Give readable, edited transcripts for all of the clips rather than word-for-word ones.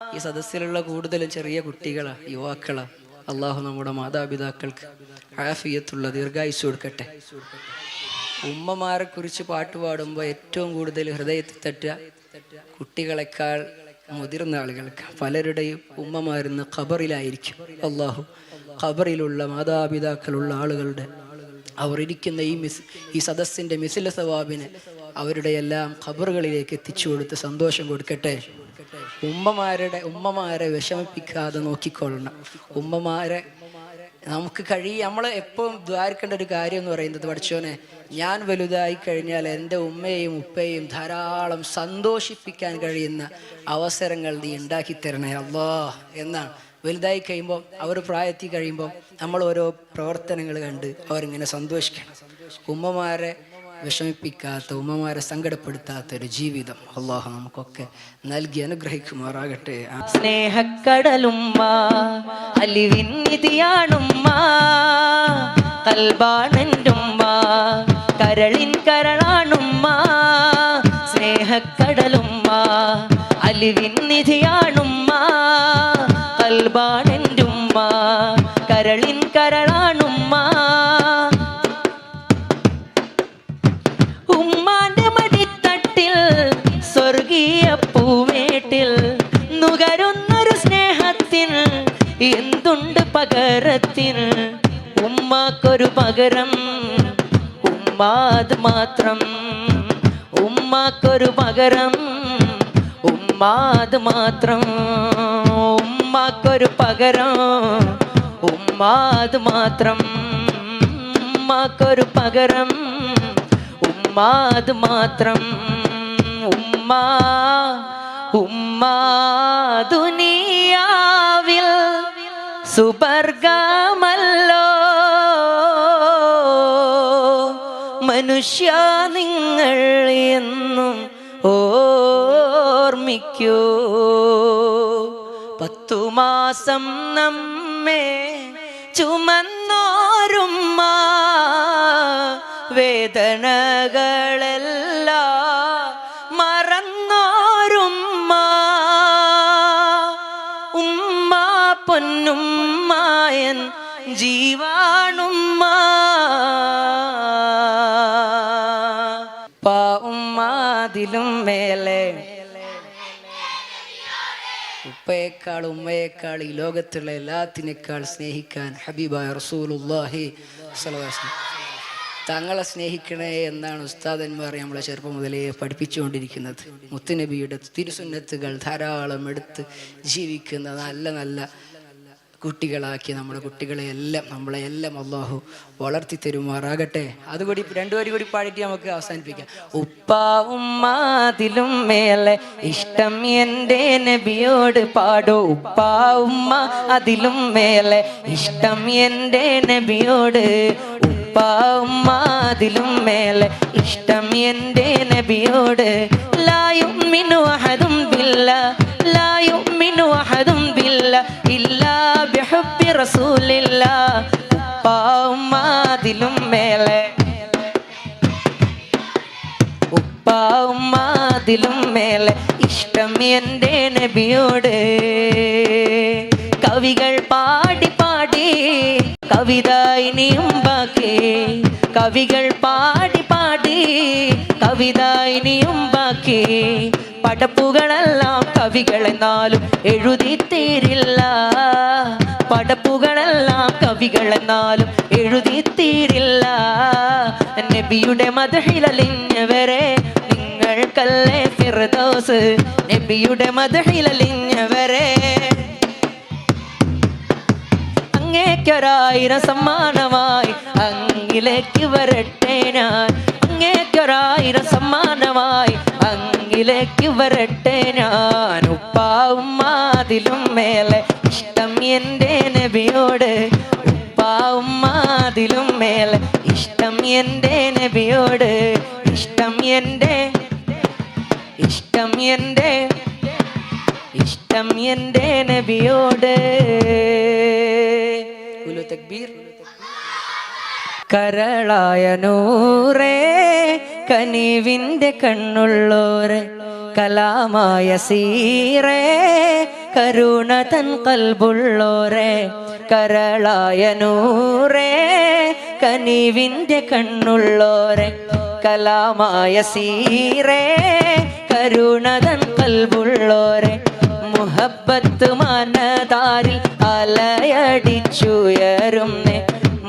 ഈ സദസ്സിലുള്ള കൂടുതലും ചെറിയ കുട്ടികളാ, യുവാക്കളാ. അള്ളാഹു നമ്മുടെ മാതാപിതാക്കൾക്ക് ആഫിയത്തുള്ള ദീർഘായുസ് കൊടുക്കട്ടെ. ഉമ്മമാരെ കുറിച്ച് പാട്ട് പാടുമ്പോൾ ഏറ്റവും കൂടുതൽ ഹൃദയത്തിൽ തട്ടുക കുട്ടികളെക്കാൾ മുതിർന്ന ആളുകൾക്ക്. പലരുടെയും ഉമ്മമാരുന്ന് ഖബറിലായിരിക്കും. അള്ളാഹു ഖബറിലുള്ള മാതാപിതാക്കളുള്ള ആളുകളുടെ അവർ ഇരിക്കുന്ന ഈ സദസ്സിൻ്റെ മിസില സവാബിനെ അവരുടെ എല്ലാം ഖബറുകളിലേക്ക് എത്തിച്ചു കൊടുത്ത് സന്തോഷം കൊടുക്കട്ടെ. ഉമ്മമാരെ വിഷമിപ്പിക്കാതെ നോക്കിക്കൊള്ളണം. ഉമ്മമാരെ നമുക്ക് നമ്മൾ എപ്പോഴും ദ്വാരിക്കേണ്ട ഒരു കാര്യം എന്ന് പറയുന്നത്, പഠിച്ചോനെ ഞാൻ വലുതായി കഴിഞ്ഞാൽ എൻ്റെ ഉമ്മയെയും ഉപ്പയെയും ധാരാളം സന്തോഷിപ്പിക്കാൻ കഴിയുന്ന അവസരങ്ങൾ നീ ഉണ്ടാക്കി തരണേ അല്ലാ എന്നാണ്. വലുതായി കഴിയുമ്പോൾ അവർ പ്രായത്തിൽ കഴിയുമ്പോൾ നമ്മൾ ഓരോ പ്രവർത്തനങ്ങൾ കണ്ട് അവരിങ്ങനെ സന്തോഷിക്കണം. ഉമ്മമാരെ വിഷമിപ്പിക്കാത്ത, ഉമ്മമാരെ സങ്കടപ്പെടുത്താത്ത ഒരു ജീവിതം അല്ലാഹു നമുക്കൊക്കെ നൽകി അനുഗ്രഹിക്കുമാറാകട്ടെ. സ്നേഹക്കടലുമ്മ, അലിവിന്നിതിയാണുമ്മ, കൽബാണെൻ്റുമ്മ, കരളിൻ കരളാണുമ്മ. സ്നേഹക്കടലുമ്മ, അലിവിന്നിതിയാണുമ്മ, കൽബാണെൻ്റുമ്മ, കരളിൻ കരളാണുമ്മ. ഉമ്മാന്റെ മടിത്തട്ടിൽ സ്വർഗീയ പൂവേട്ടിൽ നുകരുന്നൊരു സ്നേഹത്തിന് എന്തുണ്ട് പകരത്തിന്? ഉമ്മാക്കൊരു പകരം ഉമ്മാത് മാത്രം. ഉമ്മാക്കൊരു പകരം ഉമ്മാത് മാത്രം. ഉമ്മാക്കൊരു പകരം ഉമ്മാത് മാത്രം. ഉമ്മാക്കൊരു പകരം ഉമ്മാത് മാത്രം. ഉമ്മ ദുനിയാവിൽ സുബർഗമല്ലോ, മനുഷ്യ നിങ്ങൾ എന്നും ഓർമ്മിക്കൂ. 10 മാസം നമ്മെ ചുമന്നോരുമ്മ, വേദനകളെല്ലാം മറന്നോരുമ്മ. ഉമ്മ പൊന്നുമ്മായൻ ജീവാണുമ്മ. ഉമ്മാതിലും മേലെ ഉപ്പയേക്കാൾ ഉമ്മയേക്കാൾ ഈ ലോകത്തുള്ള എല്ലാത്തിനേക്കാൾ സ്നേഹിക്കാൻ ഹബീബായ റസൂലുള്ളാഹി സ്വല്ലല്ലാഹു അലൈഹി വസല്ലം തങ്ങളെ സ്നേഹിക്കണേ എന്നാണ് ഉസ്താദന്മാർ നമ്മളെ ചെറുപ്പം മുതലേ പഠിപ്പിച്ചുകൊണ്ടിരിക്കുന്നത്. മുത്തുനബിയുടെ തിരുസുന്നത്തുകൾ ധാരാളം എടുത്ത് ജീവിക്കുന്ന നല്ല നല്ല കുട്ടികളാക്കി നമ്മുടെ കുട്ടികളെയെല്ലാം നമ്മളെല്ലാം അല്ലാഹു വളർത്തി തരുമാറാകട്ടെ. അതുകൂടി 2 വരി കൂടി പാടിയിട്ട് നമുക്ക് അവസാനിപ്പിക്കാം. ഉപ്പ ഉമ്മാതിലും മേലെ ഇഷ്ടം എൻ്റെ നബിയോട് പാടോ. ഉപ്പ ഉമ്മ അതിലും മേലെ ഇഷ്ടം എൻ്റെ നബിയോട്. ഉപ്പ ഉമ്മ അതിലും മേലെ ഇഷ്ടം എൻ്റെ നബിയോട്. ലാ യുമിനു അഹദും ബില്ലാഹ്, ലാ യുമിനു അഹദും ബില്ലാഹ് ഇല്ലാ ബിഹുബ്ബി റസൂലില്ലാഹ്. ഉപ്പ ഉമ്മ അതിലും മേലെ, ഉപ്പ ഉമ്മ അതിലും മേലെ ഇഷ്ടം എൻ്റെ നബിയോട്. കവികൾ പാടി പാടി കവിത ഇനിയും ബാക്കി. കവികൾ പാടി പാടി കവിത ഇനിയും ബാക്കി. പടപ്പുകളെല്ലാം കവികളെന്നാലും എഴുതി തീരില്ല. പടപ്പുകളെല്ലാം കവികളെന്നാലും എഴുതി തീരില്ല. നബിയുടെ മദ്ഹിലലിഞ്ഞവരെ നിങ്ങൾക്കല്ലേ ഫിർദൗസ്. നബിയുടെ മദ്ഹിലലിഞ്ഞവരെ അങ്ങേക്കൊരായിരം സമ്മാനമായി അങ്ങിലേക്ക് വരട്ടെ ഞാൻ. അങ്ങേക്കൊരായിരം സമ്മാനമായി അങ്ങിലേക്ക് വരട്ടെ ഞാൻ. ഉപ്പ ഉമ്മ അതിലും മേലെ ഇഷ്ടം എൻ്റെ നബിയോട്. ഉപ്പ ഉമ്മ അതിലും മേലെ ഇഷ്ടം എൻ്റെ നബിയോട്. ഇഷ്ടം എൻ്റെ, ഇഷ്ടം എൻ്റെ, ഇഷ്ടം എൻ്റെ നബിയോട്. തക്ബീർ. കരളായ നൂറേ കനിവിൻ്റെ കണ്ണുള്ളോരെ, കലാമായ സീറേ കരുണ തൻ കൽബുള്ളോരെ കരളായ നൂറേ കനിവിൻ്റെ കണ്ണുള്ളോരെ കലാമായ സീറേ കരുണ തൻ കൽബുള്ളോരെ മുഹബത്ത് മനതാരിൽ അലയടിച്ചുയരുന്നേ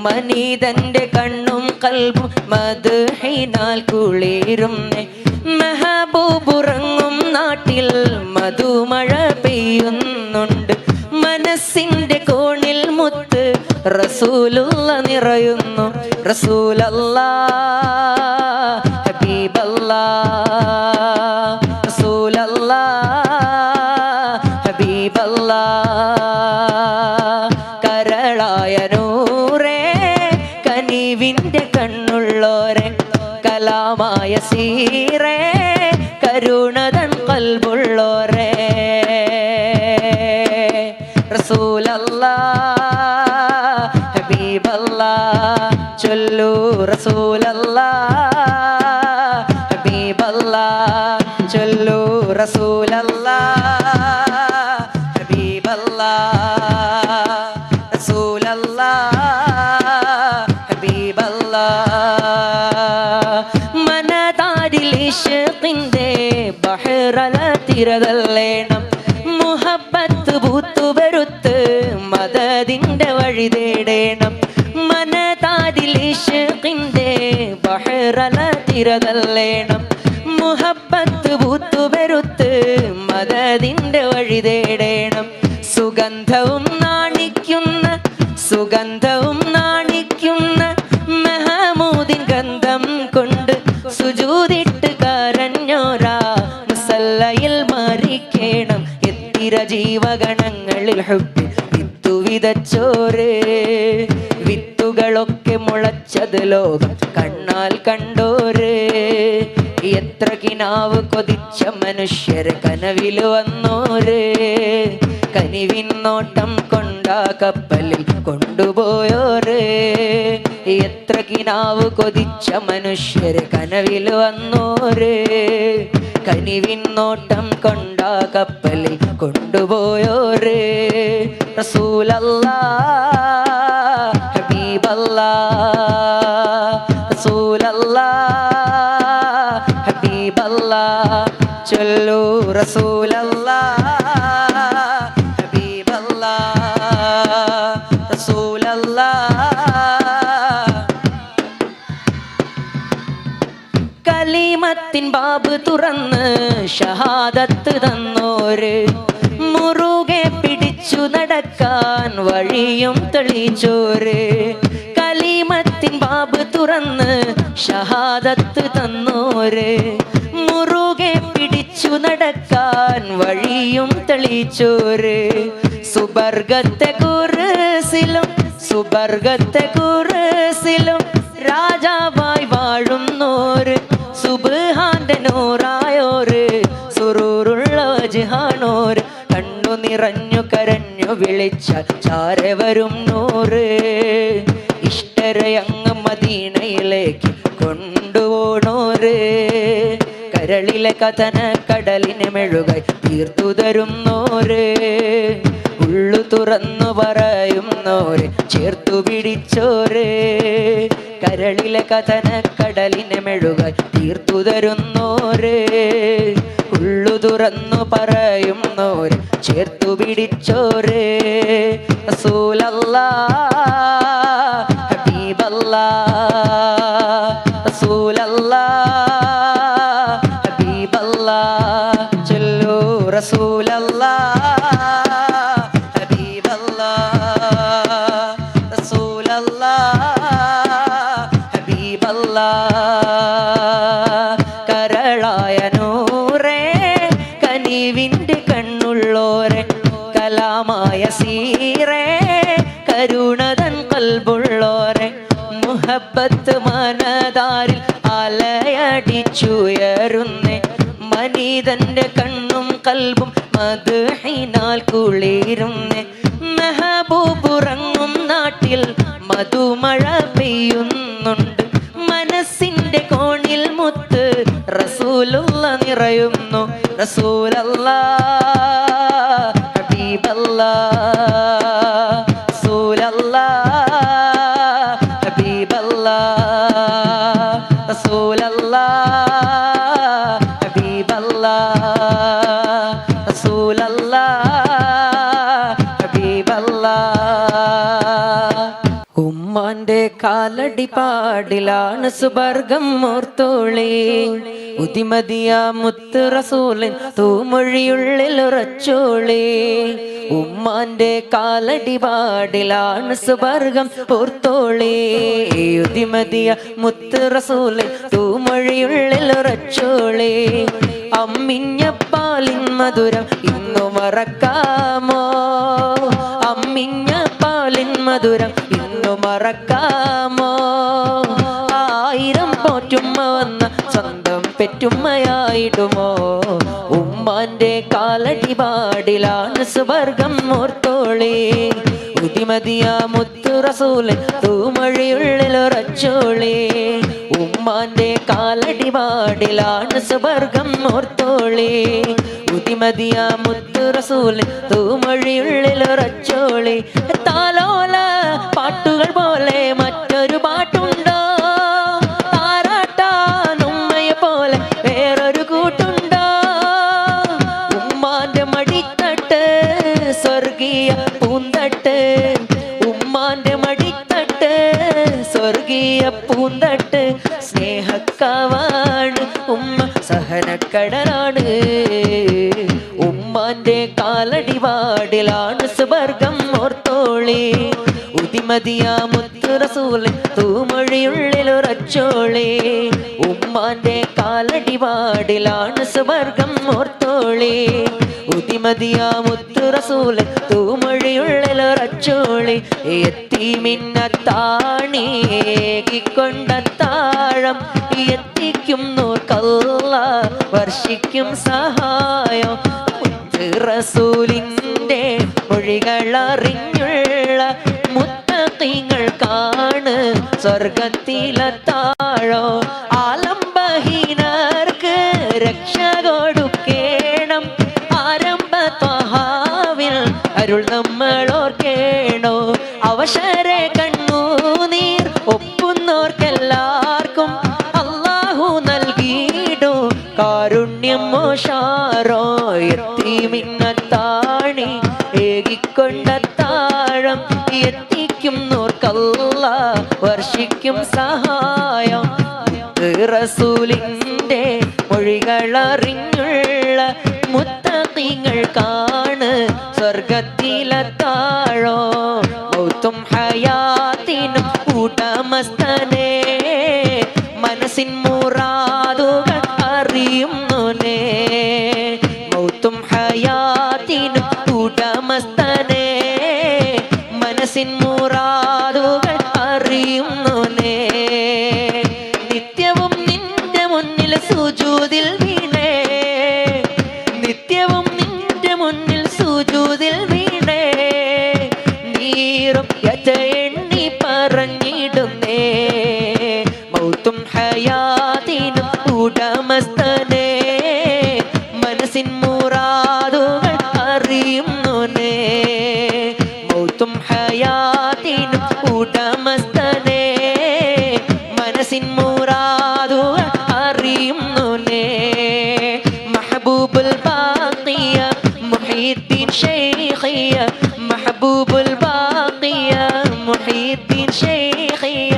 മനീതന്റെ കണ്ണും കൽബും മദ്ഹിനാൽ കുളിരുന്നേ മെഹബൂബുറങ്ങും നാട്ടിൽ മധുമഴ പെയ്യുന്നുണ്ട് മനസ്സിന്റെ കോണിൽ മുത്ത് റസൂലുള്ള നിറയുന്നു റസൂലല്ലാ ഹബീബല്ലാ റസൂലല്ലാ ഹബീബല്ലാ കരളായ നൂറേ കനിവിൻ്റെ കണ്ണുള്ളോരെ കലാമായ സീറേ കരുണതൻ കൽബുള്ളോരെ റസൂലല്ലാ ഹബീബല്ലാ ചൊല്ലു റസൂലല്ലാ ഹബീബല്ലാ ചൊല്ലു റസൂലല്ലാ ഹബീബല്ലാ റസൂലല്ലാ ഹബീബല്ലാ മനതാരിൽ ഇശ്ഖിന്റെ ബഹ്റല തിരതല്ലേണം മുഹബത്ത് പൂത്തുവരുത്ത് മദദിന്റെ വഴി തേടേണം മനതാരിൽ ഇശ്ഖിന്റെ ബഹ്റല തിരതല്ലേണം മുഹബത്ത് പൂത്തുവരുത്ത് മദദിന്റെ വഴി തേടേണം സുഗന്ധവും നാണിക്കുന്ന മെഹമൂദിൻ ഗന്ധം കൊണ്ട് സുജൂദിട്ട് കരഞ്ഞോരാ മുസല്ലയിൽ മരിക്കേണം എത്തിര ജീവഗണങ്ങളിൽ ഹുബ്ബിൽ വിത്തു വിതച്ചോര് വിത്തുകളൊക്കെ മുളച്ചത് ലോകം കണ്ണാൽ കണ്ടോര് എത്ര കിനാവ് കൊതിച്ച മനുഷ്യരെ കനവിൽ വന്നോര് കനിവിൻ നോട്ടം കൊണ്ടാ കപ്പലിൽ കൊണ്ടുപോയോര് എത്ര കിനാവ് കൊതിച്ച മനുഷ്യരെ കനവിൽ വന്നോര് കനിവിൻ നോട്ടം കൊണ്ടാ കപ്പലിൽ കൊണ്ടുപോയോര് റസൂലല്ലാ ഹബീബല്ലാ റസൂലല്ലാ ഹബീബല്ലാ ചൊല്ലു റസൂലല്ലാ ഹബീബല്ലാ റസൂലല്ലാ കലിമത്തിൻ ബാബ് തുറന്ന് ഷഹാദത്ത് തന്നോര് മുറുകെ പിടിച്ചു നടക്കാൻ വഴിയും തെളിച്ചോര് കലിമത്തിൻ ബാബ് തുറന്ന് ഷഹാദത്ത് തന്നോര് മുറുകെ പിടിച്ചു നടക്കാൻ വഴിയും തെളിച്ചോര് സുബർഗത്തെ കുറിസിലും രാജാവായി വാഴുന്നോര് സുബ്ഹാന്റെ നൂറായോര് സുറൂറുള്ള വജ്ഹാനോര് കണ്ണു നിറഞ്ഞു കരഞ്ഞു വിളിച്ചാൽ ചാരെ വരും നൂറ് ഇഷ്ടരെ അങ്ങ് മദീനയിലേക്ക് കൊണ്ടുപോണോര് കരളിലെ കഥന കടലിനെ മെഴുകായി തീർത്തു തരുന്നോര് ഉള്ളു തുറന്നു പറയുന്നോര് ചേർത്തു പിടിച്ചോര് കരളിലെ കഥന കടലിനെ മെഴുകായി തീർത്തു തരുന്നോര് ഉള്ളു തുറന്നു പറയുന്നോര് ചേർത്തു പിടിച്ചോര് റസൂലല്ലാ ഹബീബല്ലാ റസൂലല്ലാ ഹബീബല്ലാ ചൊല്ലു റസൂലല്ലാ ഹബീബല്ലാ റസൂലല്ലാ ഹബീബല്ലാ കരളായ നൂറേ കനിവിൻ്റെ കണ്ണുള്ളോരെ കലാമായ സീറേ കരുണതൻ കൽബുള്ളോരെ മുഹബത്ത് മനതാരിൽ അലയടിച്ചുയരുന്നേ മനീതന്റെ കണ്ണും കൽബും മദ്ഹിനാൽ കുളിരുന്നേ മെഹബൂബുറങ്ങും നാട്ടിൽ മധുമഴ പെയ്യുന്നുണ്ട് മനസ്സിന്റെ കോണിൽ മുത്ത് റസൂലുള്ള നിറയുന്നു റസൂലല്ലാ ഹബീബല്ലാ ഉമ്മാന്റെ കാലടിപാടിലാണ് സുബർഗം ഓർത്തോളേ ഉദിമതിയ മുത്ത് റസൂലിൻ തൂമൊഴിയുള്ളിൽ ഉറച്ചോളേ ഉമ്മാന്റെ കാലടിപാടിലാണ് സുബർഗം ഓർത്തോളേ ഉദിമതിയ മുത്ത് റസൂലിൻ തൂമൊഴിയുള്ളിൽ ഉറച്ചോളേ അമ്മിഞ്ഞപ്പാലിൻ മധുരം ഇന്നു മറക്കാമോ അമ്മിഞ്ഞപ്പാലിൻ മധുരം ഇന്നു മറക്കാമോ ആയിരം പോറ്റുമ്മ വന്ന സ്വന്തം പെറ്റുമ്മയായിടുമോ ഉമ്മാന്റെ കാലടിപാടിലാണ് സുബർഗം ഓർത്തോളേ ഉദിമതിയ മുത്തു റസൂലിൻ തൂമൊഴിയുള്ളിൽ ഉറച്ചോളേ ഉമ്മാന്റെ കാലടിപാടിലാണ് സുബർഗം ഓർത്തോളേ ഉദിമതിയ മുത്തു റസൂലിൻ തൂമൊഴിയുള്ളിൽ ഉറച്ചോളേ താലോല പാട്ടുകൾ പോലെ മറ്റൊരു പാട്ടുണ്ടോ താരാട്ടാൻ ഉമ്മയെ പോലെ വേറൊരു കൂട്ടുണ്ടോ ഉമ്മാന്റെ മടിത്തട്ട് സ്വർഗീയ പൂന്തട്ട് ഉമ്മാന്റെ മടിത്തട്ട് സ്വർഗീയ പൂന്തട്ട് സ്നേഹക്കാവാണ് ഉമ്മ സഹനക്കടലാണ് ഉമ്മാന്റെ കാലടിപാടിലാണ് സുബർഗം ഓർത്തോളേ ഉദിമതിയ മുത്തു റസൂലിൻ തൂമൊഴിയുള്ളിൽ ഉറച്ചോളേ ഉമ്മാന്റെ കാലടിപാടിലാണ് സുബർഗം ഓർത്തോളേ ഉദിമതിയ മുത്തു റസൂലിൻ തൂമൊഴിയുള്ളിൽ ഉറച്ചോളേ എത്തിമിന്നത്താണിയേകിക്കൊണ്ട താഴം എത്തിക്കും നൂർക്കല്ല വർഷിക്കും സഹായം റസൂലിന്റെ മൊഴികളറിഞ്ഞുള്ള മുത്തഖീങ്ങൾക്കാണ് സ്വർഗത്തിലെ താഴോ ആലംബഹീനർക്ക് രക്ഷ കൊടുക്കേണം ആരംഭ ത്വഹാവിൽ അരുൾ നമ്മളോർക്കേണോ അവശരെ കണ്ണുനീർ ഒപ്പുന്നോർക്കെല്ലാവർക്കും അല്ലാഹു നൽകിയിടോ കാരുണ്യം മോശാറോ എത്തിമിന്നത്താണി ഏകിക്കൊണ്ട താഴം എത്തിക്കും നോർക്കല്ല വർഷിക്കും സഹായം റസൂലിന്റെ മൊഴികളറിഞ്ഞുള്ള മുത്തഖീങ്ങൾക്കാണ് സ്വർഗത്തിലെ താഴോ മൗത്തും ഹയാത്തിനും ഉടമസ്ഥനേ മനസ്സിൻ മുറാദുകൾ അറിയുന്നോനേ മൗത്തും ഹയാത്തിനും ഉടമസ്ഥനേ മനസ്സിൻ മുറാദുകൾ അറിയുന്നോനേ നിത്യവും നിന്റെ മുന്നിൽ സുജൂദിൽ വീണേ നിത്യവും നിന്റെ മുന്നിൽ സുജൂദിൽ വീണേ നീറും യജ എണ്ണി പറഞ്ഞിടുന്നേ മൗത്തും ഹയാത്തിനും ഉടമസ്ഥനേ മനസ്സിൻ മുറാദുകൾ അറിയുന്നോനേ മൗത്തും ഹയാത്തിനും ഉടമസ്ഥനേ മനസ്സിൻ മുറാദുകൾ അറിയുന്നോനേ മഹബൂബുൽ ബാഖിയ മുഹീദ്ദീൻ ശൈഖിയ മഹബൂബുൽ ബാഖിയ മുഹീദ്ദീൻ ശൈഖിയ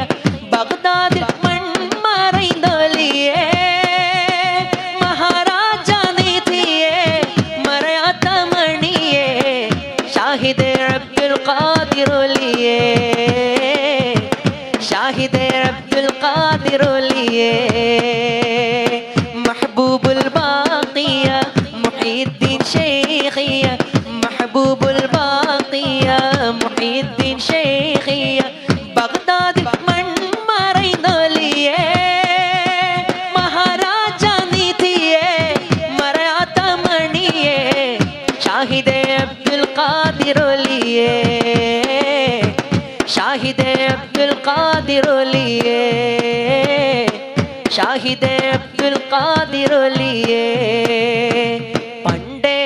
ബഗ്ദാദിൽ മൺമറൈന്തോലിയേ മഹാരാജാ നീതിയേ മറയാത്ത മണിയേ ഷാഹിദ് അബ്ദുൽ ഖാദിറുലിയേ ഷാഹിദ് അബ്ദുൽ ഖാദിറുലിയേ മഹബൂബുൽ ബാഖിയ മുഹീദ്ദീൻ ശൈഖിയ മഹബൂബുൽ ബാഖിയ മുഹീദ്ദീൻ ശൈഖിയ ബഗ്ദാദിൽ മൺമറൈന്തോലിയേ മഹാരാജാ നീതിയേ മറയാത്ത മണിയേ ഷാഹിദ് അബ്ദുൽ ഖാദിറുലിയേ ഷാഹിദ് അബ്ദുൽ ഖാദിറുലിയേ ഷാഹിദ് അബ്ദുൽ ഖാദിറുലിയേ പണ്ടേ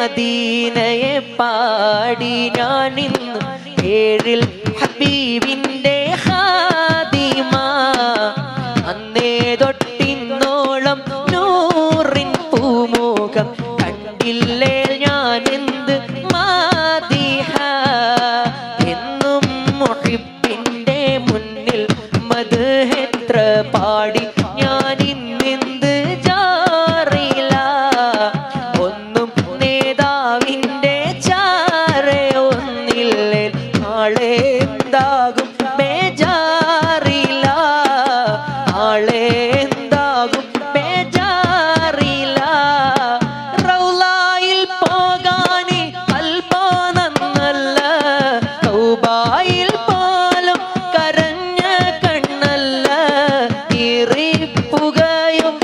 മദീനയെ പാടി ഞാനിന്ന് പേരിൽ ഹബീബിന്റെ ഖാദിമ അന്നേ തൊട്ടിന്നോളം നൂറിൻ പൂമുഖം കണ്ടില്ലേ ഞാനെന്ത് മാദിഹ എന്നും മുഹിബിന്റെ മുന്നിൽ മദ്ഹ് എത്ര പാടി ഞാനിന്നെന്ത് ജാറില ഒന്നും നേതാവിന്റെ ചാരെ ഒന്നില്ലേ നാളെ എന്താകും ബേജാറില നാളെ എന്താകും ബേജാറില റൗളയിൽ പോകാനി കൽബോ നന്നല്ല തൗബയിൽ പോലും കരഞ്ഞ കണ്ണല്ല ഇറിപ്പുകയും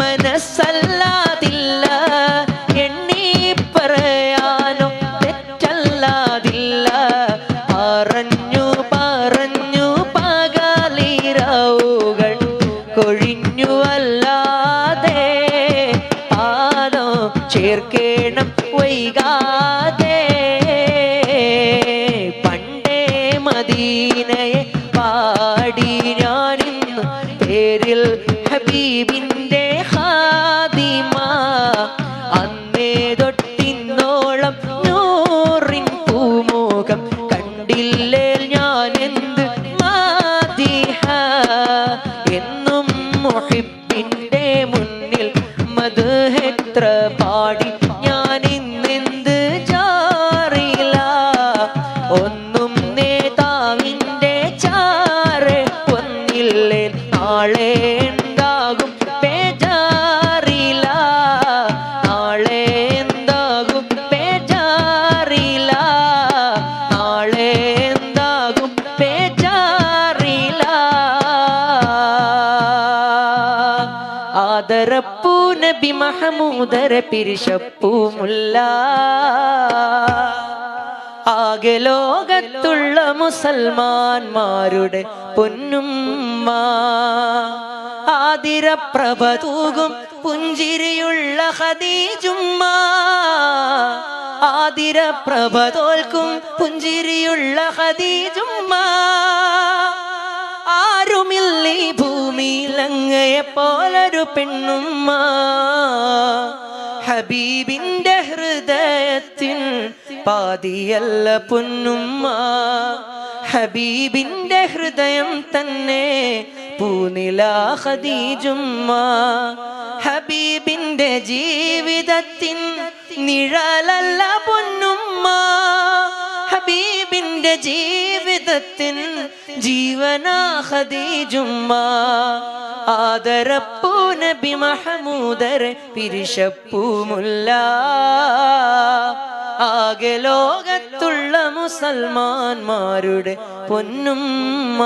മനസ്സല്ലാതില്ല എണ്ണി പറയാനോ തെറ്റല്ലാതില്ല പറഞ്ഞു പറഞ്ഞു പകലിരവുകൾ കൊഴിഞ്ഞു അല്ലാതെ പാദോ ചേർക്കേണം വൈകാതെ പണ്ടേ മദീനയെ പാടി ഞാനിന്ന് പേരിൽ ഹബീബിന്റെ ഖാദിമ അന്നേ തൊട്ടിന്നോളം നൂറിൻ പൂമുഖം കണ്ടില്ലേ ഞാനെന്ത് മാദിഹ എന്നും മുഹിബിന്റെ മുന്നിൽ മദ്ഹ് എത്ര പാടി ഞാനിന്നെന്ത് ജാറില ഒന്നും നേതാവിന്റെ ചാരെ ഒന്നില്ലേ നാളെ എന്താകും ബേജാറില നാളെ എന്താകും ബേജാറില നാളെ എന്താകും ബേജാറില ആദരപ്പൂ നബി മഹമൂദരെ പിരിശപ്പൂ മുല്ല ആകെ ലോകത്തുള്ള മുസൽമാന്മാരുടെ പൊന്നുമ്മ ആതിരപ്രഭ തൂകും പുഞ്ചിരിയുള്ള ഖദീജുമ്മ ആതിരപ്രഭ തോൽക്കും പുഞ്ചിരിയുള്ള ഖദീജുമ്മ ആരുമില്ല ഈ ഭൂമിയിൽ അങ്ങയെ പോലൊരു പെണ്ണുമ്മ ഹബീബിന്റെ ഹൃദയത്തിൽ പാതിയല്ല പൊന്നുമ്മ ഹബീബിന്റെ ഹൃദയം തന്നെ പൂനില ഖദീജുമ്മ ഹബീബിന്റെ ജീവിതത്തിൻ നിഴലല്ല പൊന്നുമ്മ ഹബീബിന്റെ ജീവിതത്തിൻ ജീവനാ ഖദീജുമ്മ ആദരപ്പൂ നബി മഹമൂദരെ പിരിശപ്പൂ മുല്ല ആകെ ലോകത്തുള്ള മുസൽമാന്മാരുടെ പൊന്നുമ്മ